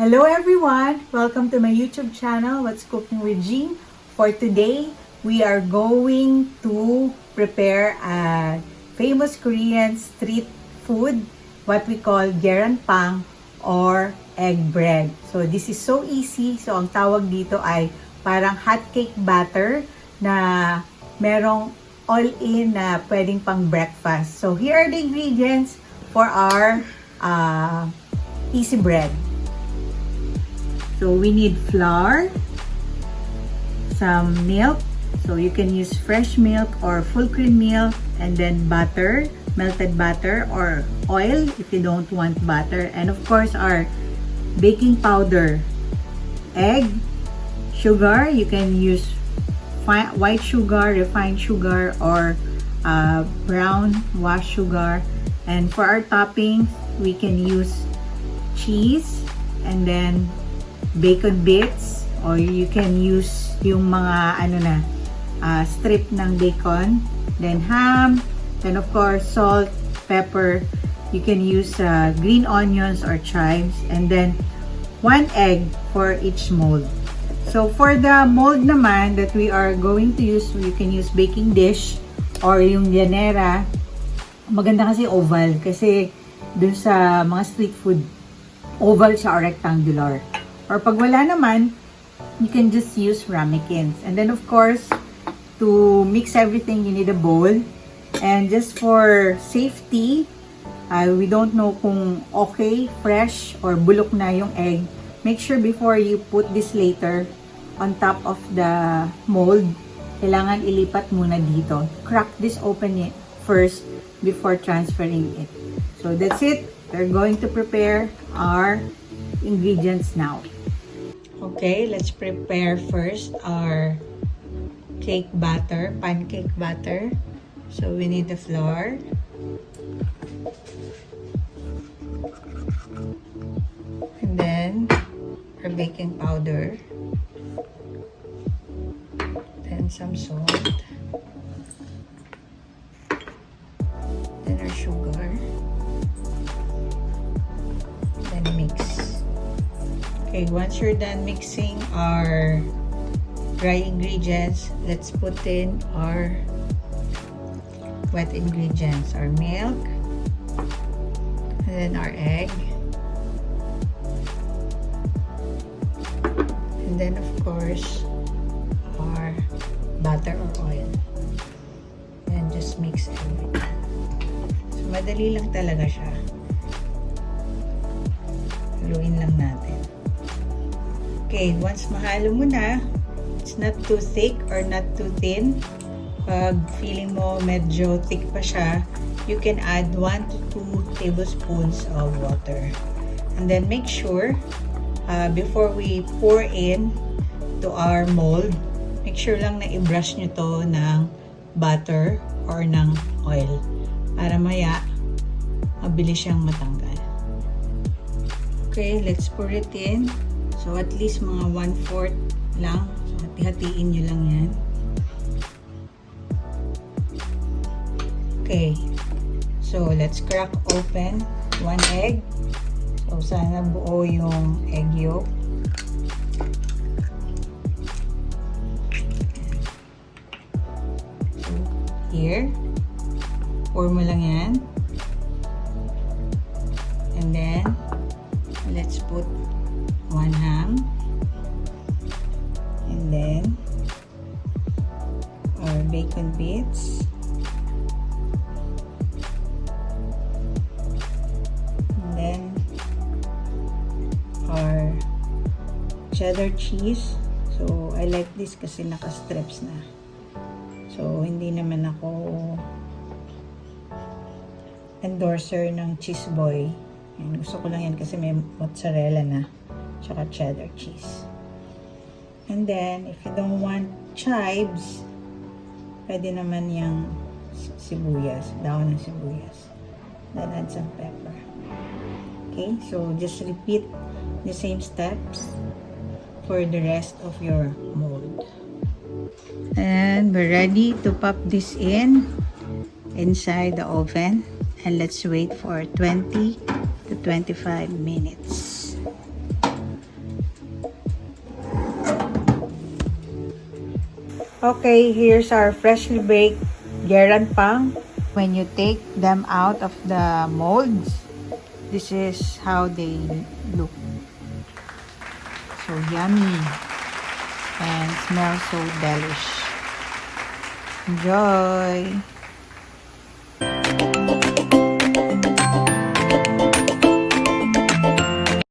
Hello everyone! Welcome to my YouTube channel, What's Cooking with Jean. For today, we are going to prepare a famous Korean street food, what we call Gyeranppang or egg bread. So this is so easy. So ang tawag dito ay parang hot cake batter na merong all-in na pwedeng pang breakfast. So here are the ingredients for our easy bread. So we need flour, some milk, so you can use fresh milk or full cream milk, and then butter, melted butter or oil if you don't want butter, and of course our baking powder, egg, sugar, you can use white sugar, refined sugar, or brown washed sugar, and for our toppings we can use cheese and then bacon bits, or you can use yung mga strip ng bacon, then ham, then of course salt, pepper, you can use green onions or chives, and then 1 egg for each mold. So for the mold naman that we are going to use, you can use baking dish or yung llanera. Maganda kasi oval, kasi dun sa mga street food oval siya or rectangular. Or pag wala naman, you can just use ramekins. And then of course, to mix everything, you need a bowl. And just for safety, we don't know kung okay, fresh, or bulok na yung egg. Make sure before you put this later on top of the mold, kailangan ilipat muna dito. Crack this open first before transferring it. So that's it. We're going to prepare our ingredients now. Okay, let's prepare first our cake batter, pancake batter. So we need the flour, and then our baking powder, then some salt, then our sugar, then mix. Okay, once you're done mixing our dry ingredients, let's put in our wet ingredients, our milk, and then our egg, and then of course our butter or oil, and just mix everything. So madali lang talaga siya. Haluin lang natin. Okay, once mahalo mo na, it's not too thick or not too thin. Pag feeling mo medyo thick pa siya, you can add 1 to 2 tablespoons of water. And then make sure, before we pour in to our mold, make sure lang na i-brush nyo to ng butter or ng oil para maya mabilis siyang matanggal. Okay, let's pour it in. So at least mga 1/4 lang. So hati-hatiin nyo lang yan. Okay. So let's crack open 1 egg. So sana buo yung egg yolk. So here. Pour mo lang yan. And then let's put 1 ham, and then our bacon bits, and then our cheddar cheese. So I like this kasi naka-strips na, so hindi naman ako endorser ng cheese boy. Yan, gusto ko lang yan kasi may mozzarella na tsaka cheddar cheese. And then, if you don't want chives, pwede naman yung sibuyas, dahon ng sibuyas. Then add some pepper. Okay, so just repeat the same steps for the rest of your mold. And we're ready to pop this inside the oven. And let's wait for 20 to 25 minutes. Okay, here's our freshly baked Gyeranppang. When you take them out of the molds, this is how they look. So yummy and smells so delish. Enjoy!